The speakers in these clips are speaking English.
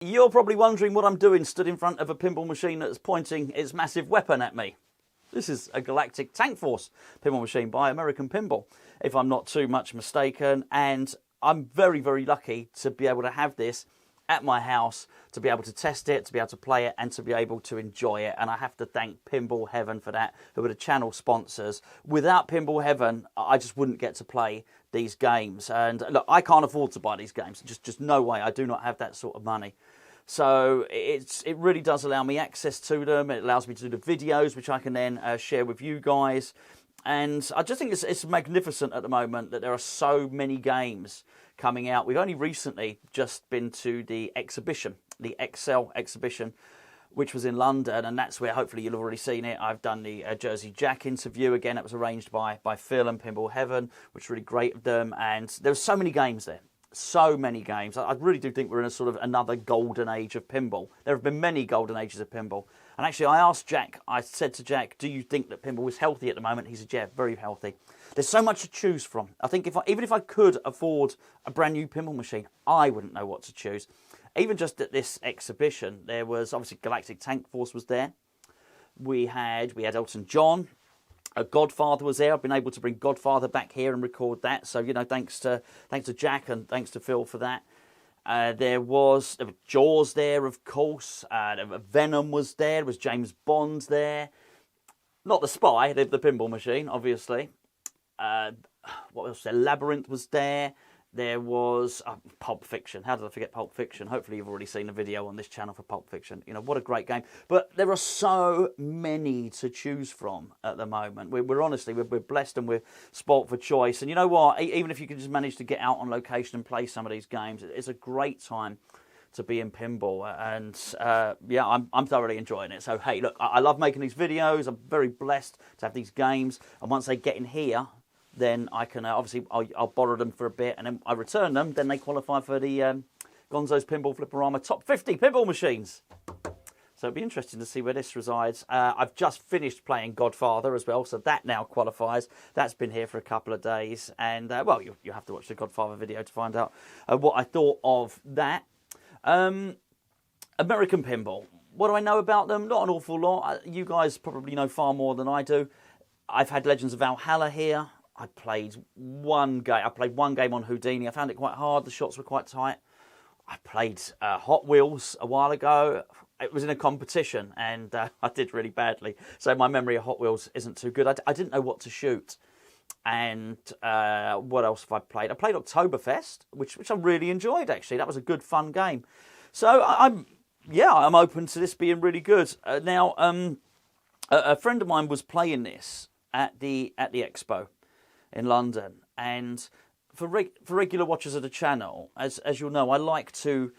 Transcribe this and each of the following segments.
You're probably wondering what I'm doing stood in front of a pinball machine that's pointing its massive weapon at me. This is a Galactic Tank Force pinball machine by American Pinball, if I'm not too much mistaken. And I'm very, very lucky to be able to have this at my house, to be able to test it, to be able to play it, and to be able to enjoy it. And I have to thank Pinball Heaven for that, who are the channel sponsors. Without Pinball Heaven, I just wouldn't get to play these games. And look, I can't afford to buy these games. Just no way. I do not have that sort of money. So it really does allow me access to them. It allows me to do the videos, which I can then share with you guys. And I just think it's magnificent at the moment that there are so many games coming out. We've only recently just been to the exhibition, the Excel exhibition, which was in London, and that's where hopefully you'll have already seen it. I've done the Jersey Jack interview again. That was arranged by Phil and Pinball Heaven, which is really great of them. And there were so many games there. So many games. I really do think we're in a sort of another golden age of pinball. There have been many golden ages of pinball. And actually, I asked Jack, I said to Jack, do you think that pinball is healthy at the moment? He said, yeah, very healthy. There's so much to choose from. I think even if I could afford a brand new pinball machine, I wouldn't know what to choose. Even just at this exhibition, there was obviously Galactic Tank Force was there. We had Elton John. Godfather was there. I've been able to bring Godfather back here and record that. So, you know, thanks to Jack and thanks to Phil for that. There was Jaws there, of course. Venom was there. There was James Bond there. Not the Spy, the pinball machine, obviously. What else? Labyrinth was there. There was Pulp Fiction. How did I forget Pulp Fiction? Hopefully you've already seen a video on this channel for Pulp Fiction. You know, what a great game. But there are so many to choose from at the moment. We're honestly, we're blessed and we're spoilt for choice. And you know what? Even if you can just manage to get out on location and play some of these games, it's a great time to be in pinball. And yeah, I'm thoroughly enjoying it. So, hey, look, I love making these videos. I'm very blessed to have these games. And once they get in here, then I can, obviously, I'll borrow them for a bit, and then I return them, then they qualify for the Gonzo's Pinball Flipperama Top 50 Pinball Machines. So it'll be interesting to see where this resides. I've just finished playing Godfather as well, so that now qualifies. That's been here for a couple of days, and, well, you have to watch the Godfather video to find out what I thought of that. American Pinball. What do I know about them? Not an awful lot. You guys probably know far more than I do. I've had Legends of Valhalla here. I played one game on Houdini. I found it quite hard. The shots were quite tight. I played Hot Wheels a while ago. It was in a competition, and I did really badly. So my memory of Hot Wheels isn't too good. I didn't know what to shoot. And what else have I played? I played Oktoberfest, which I really enjoyed, actually. That was a good, fun game. So I'm open to this being really good. Now, a friend of mine was playing this at the expo in London, and for regular watchers of the channel, as you'll know, I like to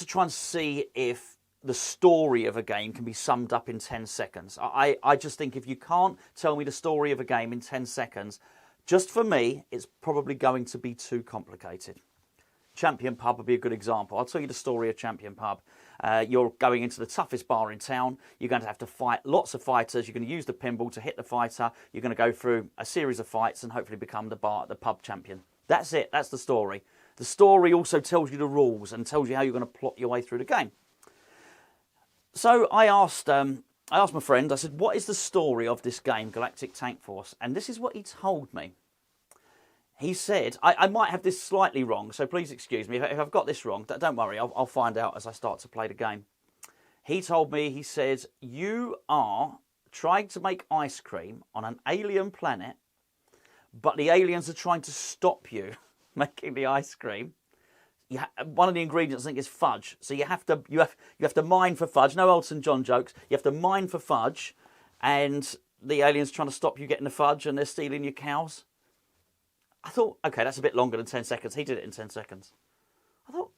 try and see if the story of a game can be summed up in 10 seconds. I just think if you can't tell me the story of a game in 10 seconds, just for me, it's probably going to be too complicated. Champion Pub would be a good example. I'll tell you the story of Champion Pub. You're going into the toughest bar in town. You're going to have to fight lots of fighters. You're going to use the pinball to hit the fighter. You're going to go through a series of fights and hopefully become the pub champion. That's it. That's the story. The story also tells you the rules and tells you how you're going to plot your way through the game. So I asked my friend, I said, what is the story of this game, Galactic Tank Force? And this is what he told me. He said, I might have this slightly wrong, so please excuse me. If I've got this wrong, don't worry, I'll find out as I start to play the game. He told me, he said, you are trying to make ice cream on an alien planet, but the aliens are trying to stop you making the ice cream. One of the ingredients, I think, is fudge. So you have to mine for fudge. No Elton John jokes. You have to mine for fudge, and the aliens are trying to stop you getting the fudge, and they're stealing your cows. I thought, okay, that's a bit longer than 10 seconds. He did it in 10 seconds. I thought,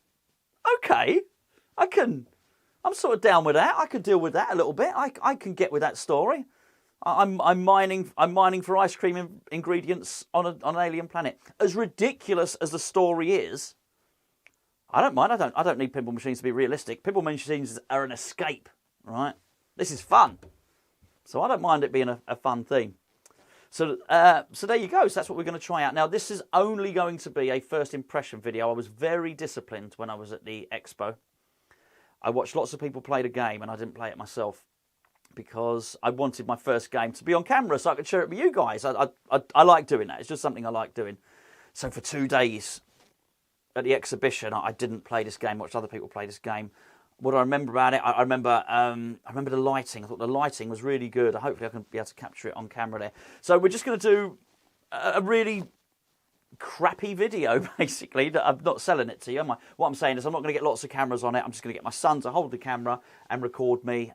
okay, I'm sort of down with that. I could deal with that a little bit. I can get with that story. I'm mining for ice cream ingredients on an alien planet. As ridiculous as the story is, I don't mind. I don't need pinball machines to be realistic. Pinball machines are an escape, right? This is fun. So I don't mind it being a fun theme. So there you go. So that's what we're going to try out. Now, this is only going to be a first impression video. I was very disciplined when I was at the expo. I watched lots of people play the game, and I didn't play it myself because I wanted my first game to be on camera so I could share it with you guys. I like doing that. It's just something I like doing. So for 2 days at the exhibition, I didn't play this game. Watched other people play this game. What do I remember about it? I remember the lighting. I thought the lighting was really good. Hopefully I can be able to capture it on camera there. So we're just going to do a really crappy video, basically, that I'm not selling it to you. What I'm saying is I'm not going to get lots of cameras on it. I'm just going to get my son to hold the camera and record me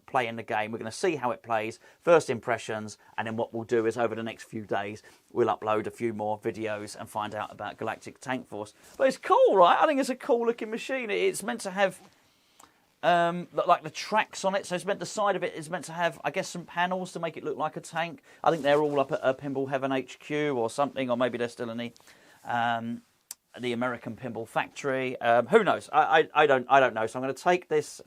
playing the game. We're going to see how it plays, first impressions, and then what we'll do is over the next few days, we'll upload a few more videos and find out about Galactic Tank Force. But it's cool, right? I think it's a cool looking machine. It's meant to have like the tracks on it, so the side of it is meant to have, I guess, some panels to make it look like a tank. I think they're all up at Pinball Heaven HQ or something, or maybe they're still in the American Pinball factory. Who knows? I don't know. So I'm going to take this.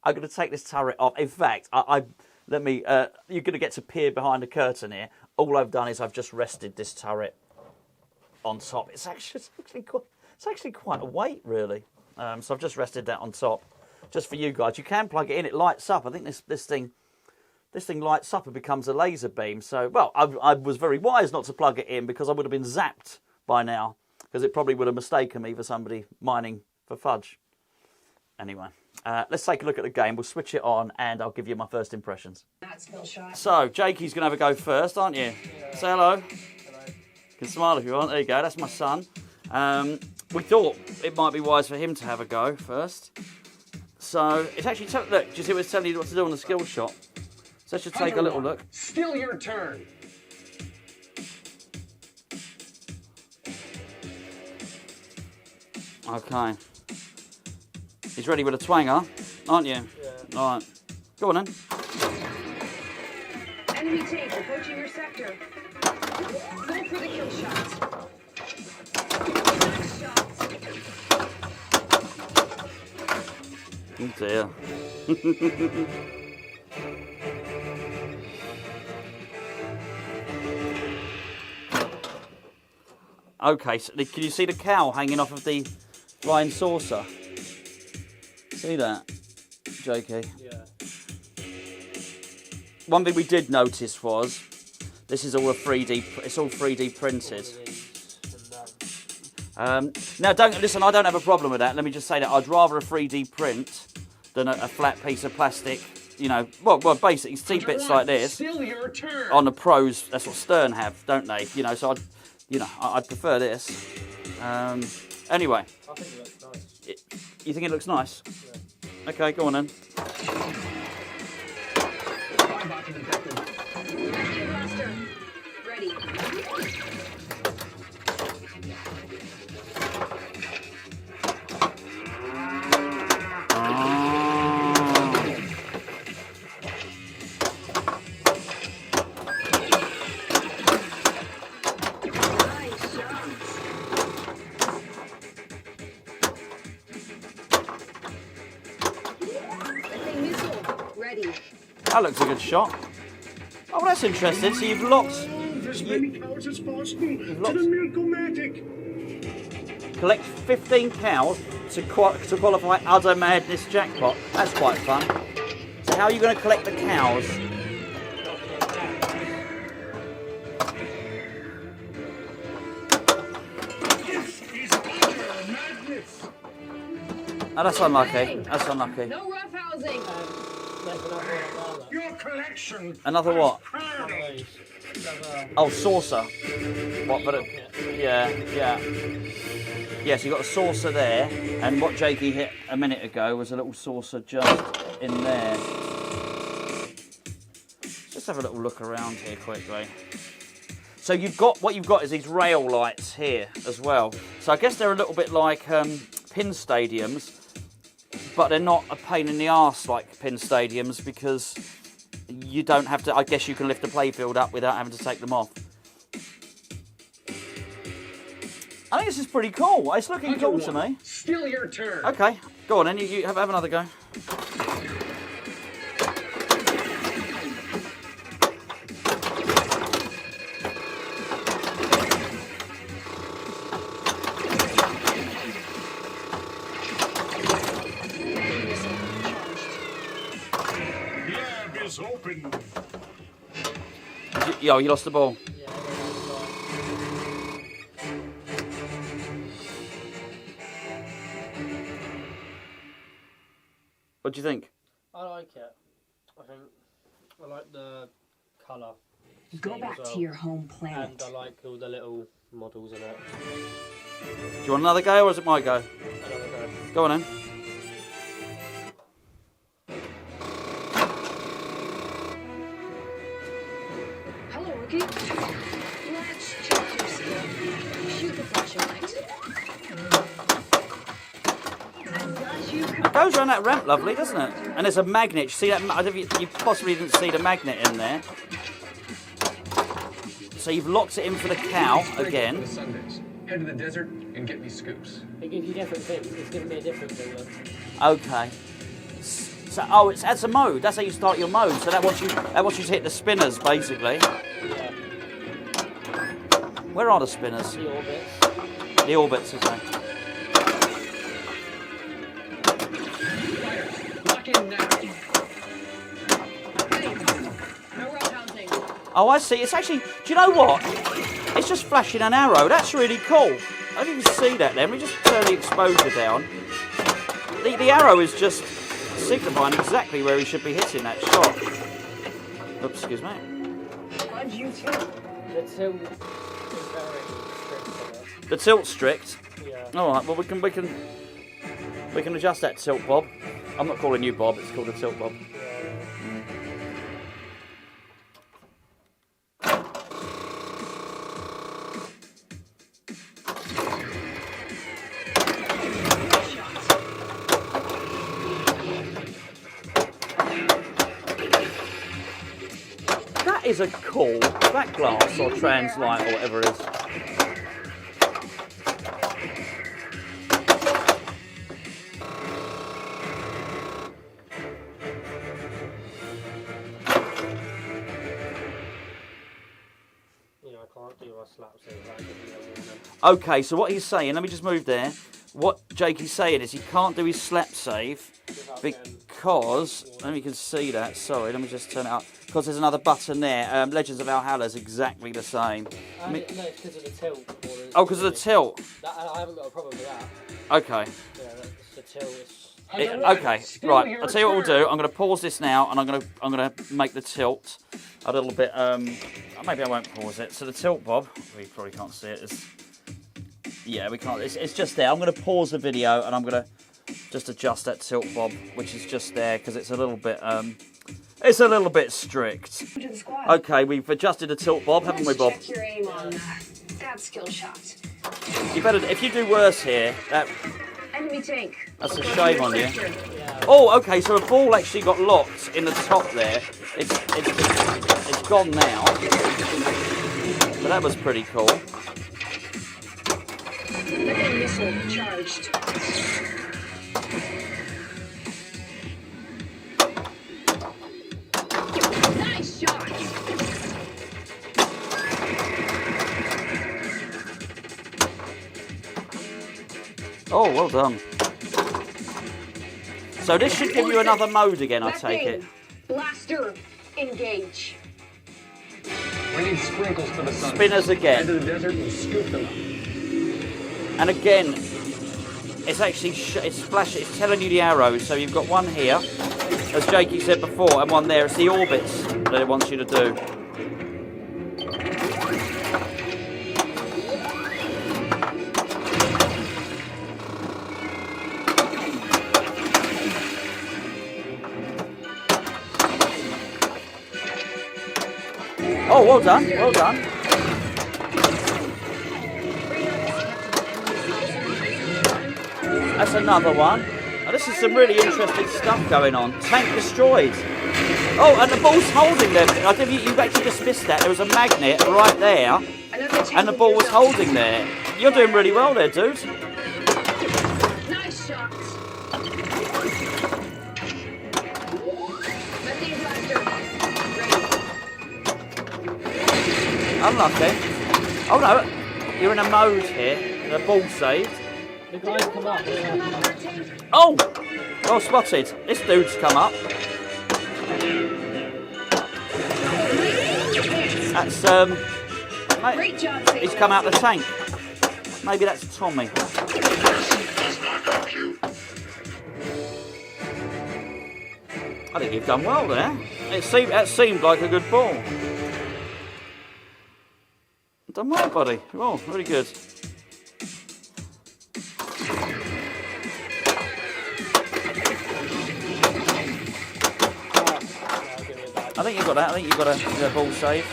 I'm going to take this turret off. In fact, you're going to get to peer behind the curtain here. All I've done is I've just rested this turret on top. It's actually quite a weight, really. So I've just rested that on top. Just for you guys, you can plug it in. It lights up. I think this thing lights up and becomes a laser beam. So, well, I was very wise not to plug it in because I would have been zapped by now because it probably would have mistaken me for somebody mining for fudge. Anyway, let's take a look at the game. We'll switch it on and I'll give you my first impressions. So, Jakey's going to have a go first, aren't you? Yeah. Say hello. Hello. You can smile if you want. There you go. That's my son. We thought it might be wise for him to have a go first. So, it's actually, look, do you see what it's telling you what to do on the skill shot? So let's just take a little look. Still your turn. Okay. He's ready with a twanger, aren't you? Yeah. All right. Go on then. Enemy tank approaching your sector. Go for the kill shot. Nice shot. Oh dear. Okay, so can you see the cow hanging off of the flying saucer? See that, Jakey? Yeah. One thing we did notice was this is all it's all 3D printed. Now, listen, I don't have a problem with that. Let me just say that I'd rather a 3D print than a flat piece of plastic. You know, well, basically, see bits like this on the pros. That's what Stern have, don't they? You know, so I'd prefer this. Anyway, I think it looks nice. You think it looks nice? Yeah. Okay, go on then. Ready. That looks a good shot. Oh, well, that's interesting. So you've locked. Collect 15 cows to qualify Udder Madness Jackpot. That's quite fun. So how are you going to collect the cows? Oh, that's unlucky. That's unlucky. No rough housing. Your collection. Another what? Oh, saucer. What? But yeah. Yeah, so you got a saucer there, and what Jakey hit a minute ago was a little saucer just in there. Let's have a little look around here quickly. So what you've got is these rail lights here as well. So I guess they're a little bit like pin stadiums, but they're not a pain in the arse like pin stadiums because you don't have to. I guess you can lift the playfield up without having to take them off. I think this is pretty cool. It's looking cool to me. Still your turn. Okay, go on then. You have another go. Yo, you lost the ball. Yeah, What do you think? I like it. I think I like the colour. Go back to your home planet. And I like all the little models in it. Do you want another go or is it my go? Another go. Go on then. Hello, rookie. Let's check your skill. Shoot the flashing light. I've got you. It goes around that ramp lovely, doesn't it? And there's a magnet. You see that? I don't know if you possibly didn't see the magnet in there. So you've locked it in for the cow again. The Sundays. Head to the desert and get me scoops. It gives you different things. It's giving me a different thing. Look. Okay. So oh, that's a mode. That's how you start your mode. So that wants you to hit the spinners basically. Yeah. Where are the spinners? The orbits. The orbits, okay. Lock in now. No route counting. Oh, I see. It's actually. Do you know what? It's just flashing an arrow. That's really cool. I don't even see that then. We just turn the exposure down. The arrow is just signifying exactly where he should be hitting that shot. Oops, excuse me. Fudge you too. The tilt is very strict on it. The tilt's strict. Yeah. All right. Well, we can adjust that tilt, Bob. I'm not calling you Bob. It's called a tilt, Bob. That is a cool back glass or trans light or whatever it is. I can't do my slaps in that. Okay, so what he's saying, let me just move there. What Jake is saying is he can't do his slap save because, let me can see that, sorry, let me just turn it up. Because there's another button there. Legends of Valhalla is exactly the same. No, it's because of the tilt. Oh, because of the tilt. I haven't got a problem with that. Okay. Yeah, that's the tilt. Okay, right. I'll tell you what we'll do. I'm going to pause this now, and I'm going to make the tilt a little bit. Maybe I won't pause it. So the tilt, Bob. We probably can't see it. Yeah, we can't. It's just there. I'm going to pause the video, and I'm going to just adjust that tilt, Bob, which is just there because it's a little bit. It's a little bit strict. Okay, we've adjusted the tilt, Bob, haven't we, Bob? Check your aim on that skill shot. You better. If you do worse here, Enemy tank. that's a shame on you. Oh, okay. So the ball actually got locked in the top there. It's gone now. So that was pretty cool. Missile charged. Nice shot. Oh, well done. So this should give you another mode again, I take it. Blaster, engage. We need sprinkles for the sun. Spinners Head again. to the desert and scoop them up. And again, it's actually it's flashing. It's telling you the arrows. So you've got one here, as Jakey said before, and one there. It's the orbits that it wants you to do. Oh, well done, well done. That's another one. Now, this is some really interesting stuff going on. Tank destroyed. Oh, and the ball's holding there. I think you actually just missed that. There was a magnet right there, and the ball was holding there. You're doing really well there, dude. Nice shot. Unlucky. Oh no, you're in a mode here. The ball saved. The guys come up. Oh, well spotted. This dude's come up. That's mate, Great job, he's come out the tank. Maybe that's Tommy. I think you've done well there. That seemed like a good ball. Done well, buddy. Oh, really good. I think you've got that. I think you've got a ball save.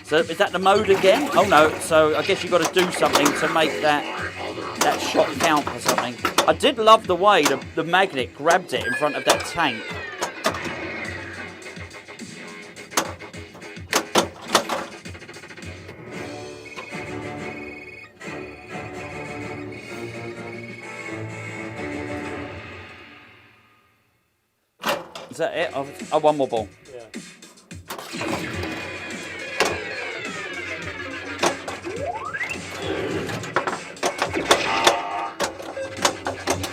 So is that the mode again? Oh no. So I guess you've got to do something to make that shot count or something. I did love the way the magnet grabbed it in front of that tank. Is that it? Oh, one more ball. Yeah.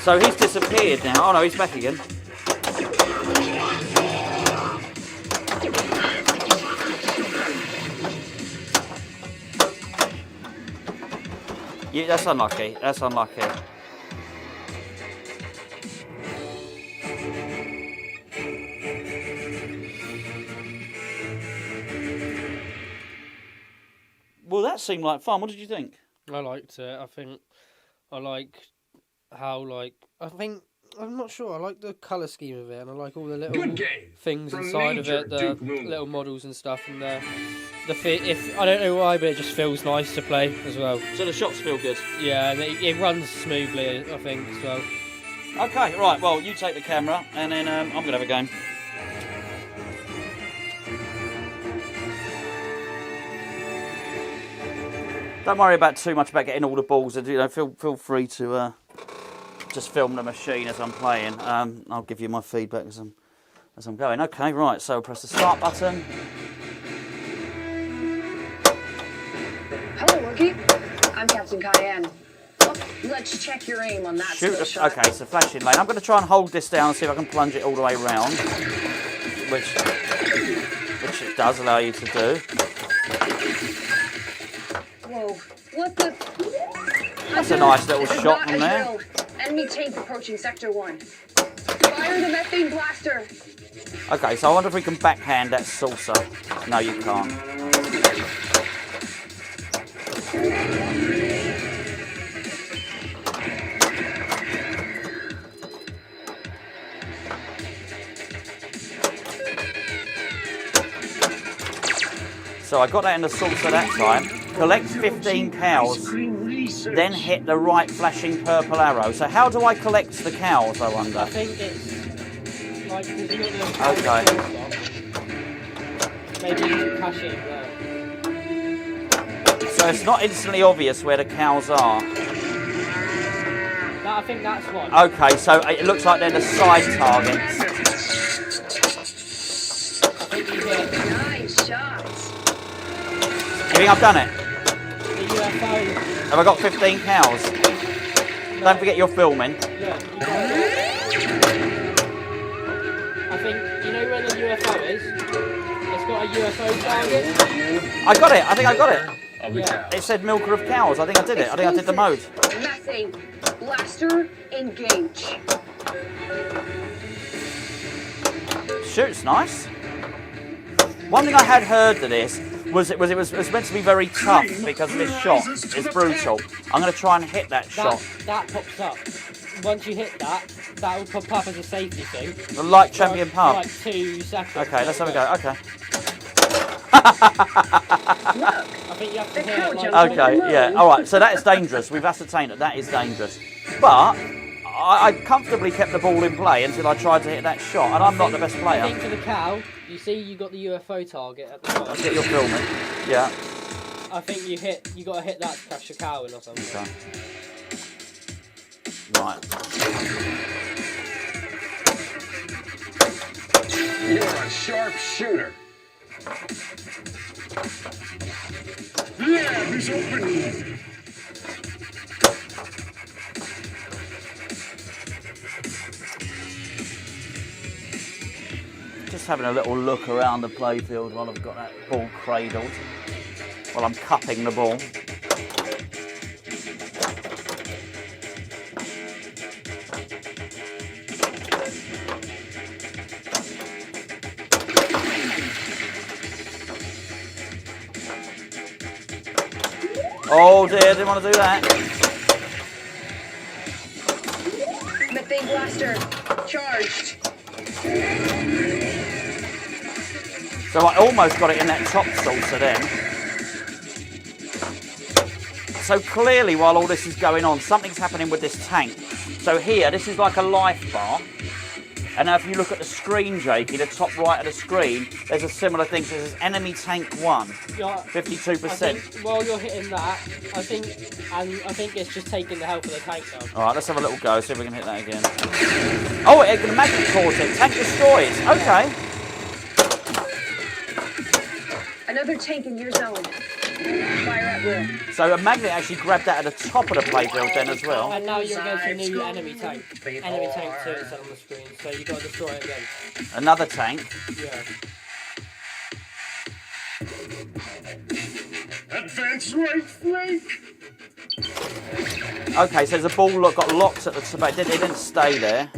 So he's disappeared now. Oh no, he's back again. Yeah, that's unlucky. That's unlucky. Well, that seemed like fun. What did you think? I liked it. I think I like how I'm not sure. I like the colour scheme of it, and I like all the little Good game. things From inside of Major it, the Duke Moon. little models and stuff, and the fit. If I don't know why, but it just feels nice to play as well. So the shots feel good. Yeah, and it runs smoothly. I think as well. Okay, right. Well, you take the camera, and then I'm gonna have a game. Don't worry about too much about getting all the balls. You know, feel free to just film the machine as I'm playing. I'll give you my feedback as I'm going. Okay, right. So press the start button. Hello, rookie. I'm Captain Cayenne. Oh, let's check your aim on that Shoot. skill shot. Okay, so flashing lane. I'm going to try and hold this down and see if I can plunge it all the way round, which it does allow you to do. Whoa, what the? That's a nice little This is shot not from as there. drilled. Enemy tank approaching Sector 1. Fire the methane blaster. Okay, so I wonder if we can backhand that saucer. No, you can't. So I got that in the saucer that time. Collect 15 cows, then hit the right flashing purple arrow. So how do I collect the cows, I wonder? I think it's like because you got the Okay. Maybe you can cash it in there. So it's not instantly obvious where the cows are. I think that's one. Okay, so it looks like they're the side targets. I think you hit Nice shots. You think I've done it? the UFO. Have I got 15 cows? Don't forget you're filming. Yeah, you got it. I think you know where the UFO is. It's got a UFO target. I got it. I think I got it. Of the Yeah. cow. It said milker of cows. I think I did it. I think I did the mode. Methane blaster engage. Shoots nice. One thing I had heard to this was it was meant to be very tough because this shot is brutal. I'm going to try and hit that shot. That pops up. Once you hit that, that will pop up as a safety thing. The light champion pump. Like 2 seconds. Okay, let's have a go. Okay. Look, I think you have to The hit cow it like jumped Okay, yeah. All right, so that is dangerous. We've ascertained that is dangerous. But I comfortably kept the ball in play until I tried to hit that shot, and I'm not the best I player. think for the cow, you see you got the UFO target at the top. Let's get your filming. Yeah. I think you got to hit that to catch the cow in or something. Okay. Right. You're a sharp shooter. Yeah, he's open. Just just having a little look around the playfield while I've got that ball cradled, while I'm cupping the ball. Oh dear, didn't want to do that. Methane blaster charged. So I almost got it in that top saucer then. So clearly while all this is going on, something's happening with this tank. So here, this is like a life bar. And now if you look at the screen, Jakey, the top right of the screen, there's a similar thing. So there's enemy tank 1, Yeah, 52%. While you're hitting that, I think it's just taking the health of the tank down. All right, let's have a little go, see if we can hit that again. Oh, it can magnet cores it. Tank destroys. Okay. Another tank in your zone. Fire at will. So a magnet actually grabbed that at the top of the playfield then as well. And now you're against a new enemy tank. Enemy tank 2 is on the screen, so you've got to destroy it again. Another tank. Yeah. Advance right flank. Okay, so there's a ball that got locked at the top. It didn't stay there.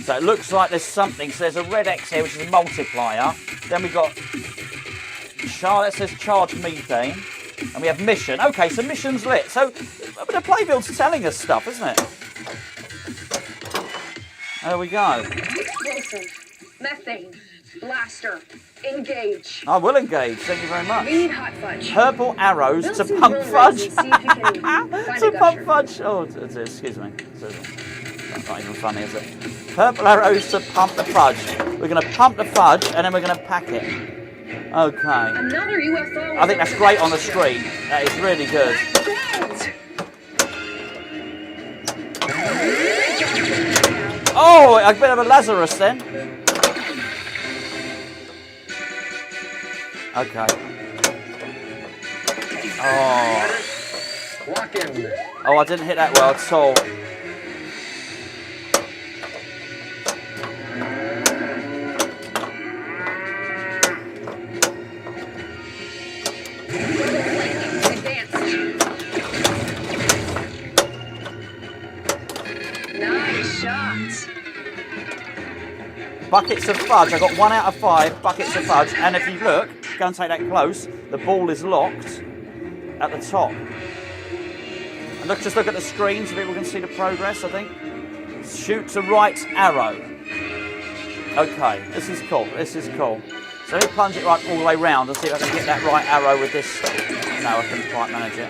So it looks like there's something. So there's a red X here, which is a multiplier. Then we've got that says charge methane. And we have mission. Okay, so mission's lit. So the playfield's telling us stuff, isn't it? There we go. Wilson. Methane. Blaster. Engage. I will engage. Thank you very much. We need hot fudge. Purple arrows Build to some pump drill fudge. rigs and see if you can find To a pump gusher. fudge. Oh, excuse me. That's not even funny, is it? Purple arrows to pump the fudge. We're going to pump the fudge and then we're going to pack it. Okay. Another UFO. I think that's great on the screen. That is really good. Oh, a bit of a Lazarus then. Okay. Oh. Lock in. Oh, I didn't hit that well at all. Nice shot. Buckets of fudge. I got 1 out of 5 buckets of fudge. And if you look, go and take that close, the ball is locked at the top. And just look at the screen so people can see the progress, I think. Shoot to right arrow. Okay, this is cool. This is cool. So let me plunge it right all the way round and see if I can get that right arrow with this. No, I couldn't quite manage it.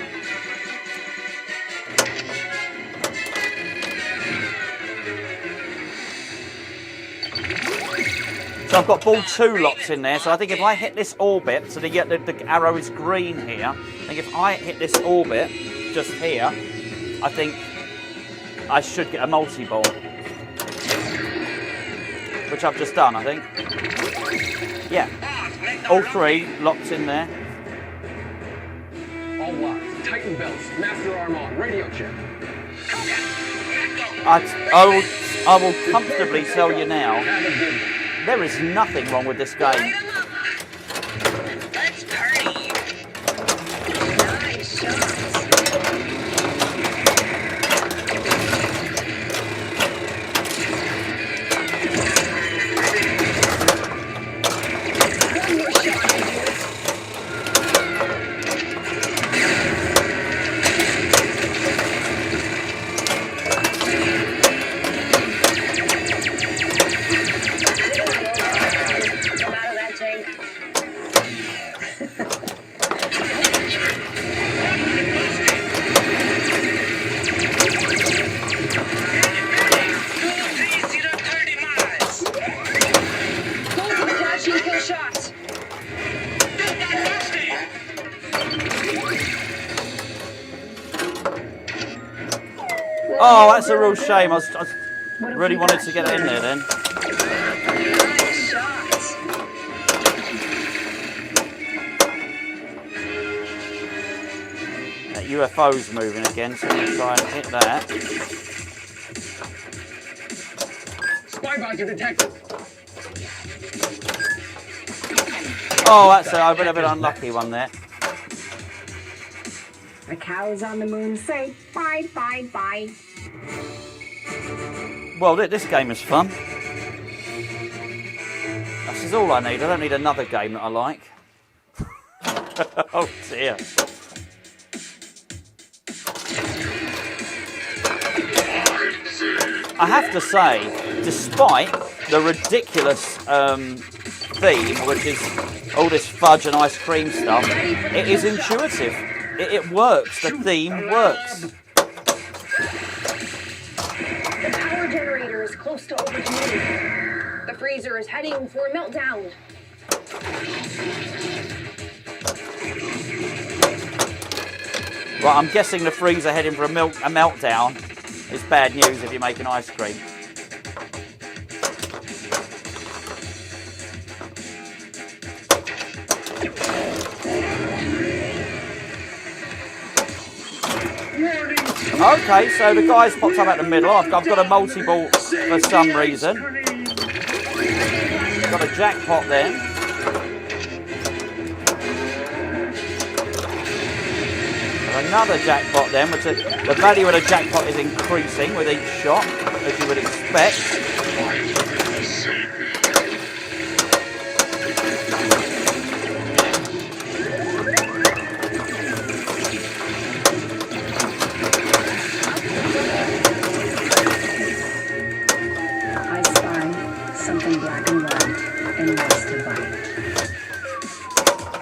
So I've got ball 2 locked in there, so I think if I hit this orbit, so the arrow is green here, I think if I hit this orbit, just here, I think I should get a multi-ball. Which I've just done, I think. Yeah. All 3 locked in there. All locked. Tighten belts. Master arm on. Radio check. I will comfortably tell you now, Have a good one. there is nothing wrong with this game. Let's party. Nice shot. One more shot, dude. I'm out of that tank. Go for the flashing kill shots. Oh, that's a real shame. I really wanted to get it in there then. Nice shots. That UFO's moving again, so I'm going to try and hit that. Spy bots are detected. Oh, that's a bit unlucky one there. The cows on the moon say bye, bye, bye. Well, this game is fun. This is all I need. I don't need another game that I like. Oh dear. I have to say, despite the ridiculous theme, which is all this fudge and ice cream stuff, it is intuitive. It works. The theme works. The power generator is close to overheating. The freezer is heading for a meltdown. Right, I'm guessing the freezer heading for a meltdown is bad news if you're making ice cream. Okay, so the guy's popped up at the middle. I've got a multi-ball for some reason. Got a jackpot then. And another jackpot then, which the value of the jackpot is increasing with each shot, as you would expect.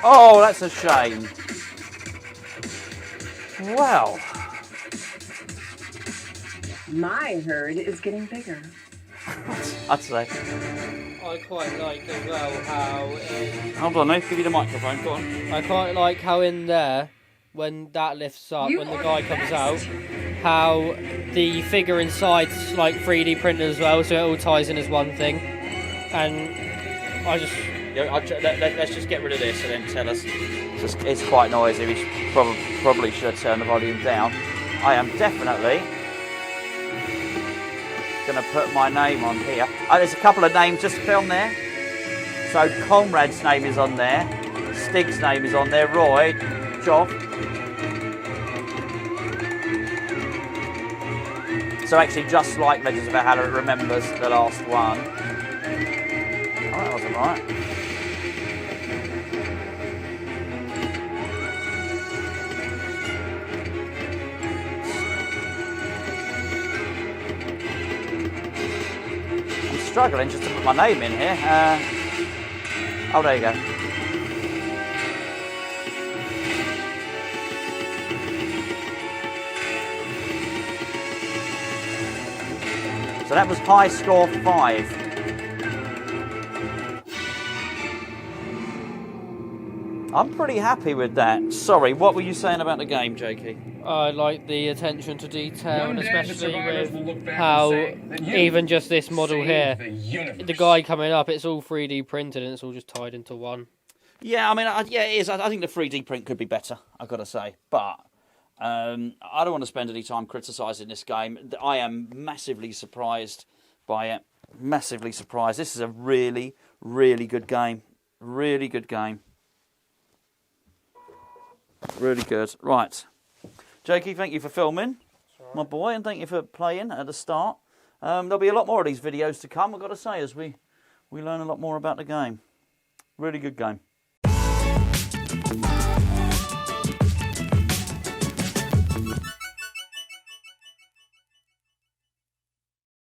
Oh, that's a shame. Well. My herd is getting bigger. I'd say. I quite like as well how... Hold on, I'll give you the microphone, go on. I quite like how in there, when that lifts up, when the guy comes out, how the figure inside's like 3D printed as well, so it all ties in as one thing. And I just... Let's just get rid of this and then tell us. It's quite noisy. We probably should turn the volume down. I am definitely going to put my name on here. There's a couple of names just filmed there. So Conrad's name is on there. Stig's name is on there. Roy, Joff. So actually, just like Legends of Valhalla, it remembers the last one. Oh, that wasn't right. Struggling just to put my name in here. Oh, there you go. So that was high score 5. I'm pretty happy with that. Sorry, what were you saying about the game, Jakey? I like the attention to detail, and especially with how even just this model here, the guy coming up, it's all 3D printed and it's all just tied into one. Yeah, I mean, yeah, it is. I think the 3D print could be better, I've got to say. But I don't want to spend any time criticising this game. I am massively surprised by it. Massively surprised. This is a really, really good game. Really good game. Really good. Right. Jakey, thank you for filming, my boy, and thank you for playing at the start. There'll be a lot more of these videos to come, I've got to say, as we learn a lot more about the game. Really good game.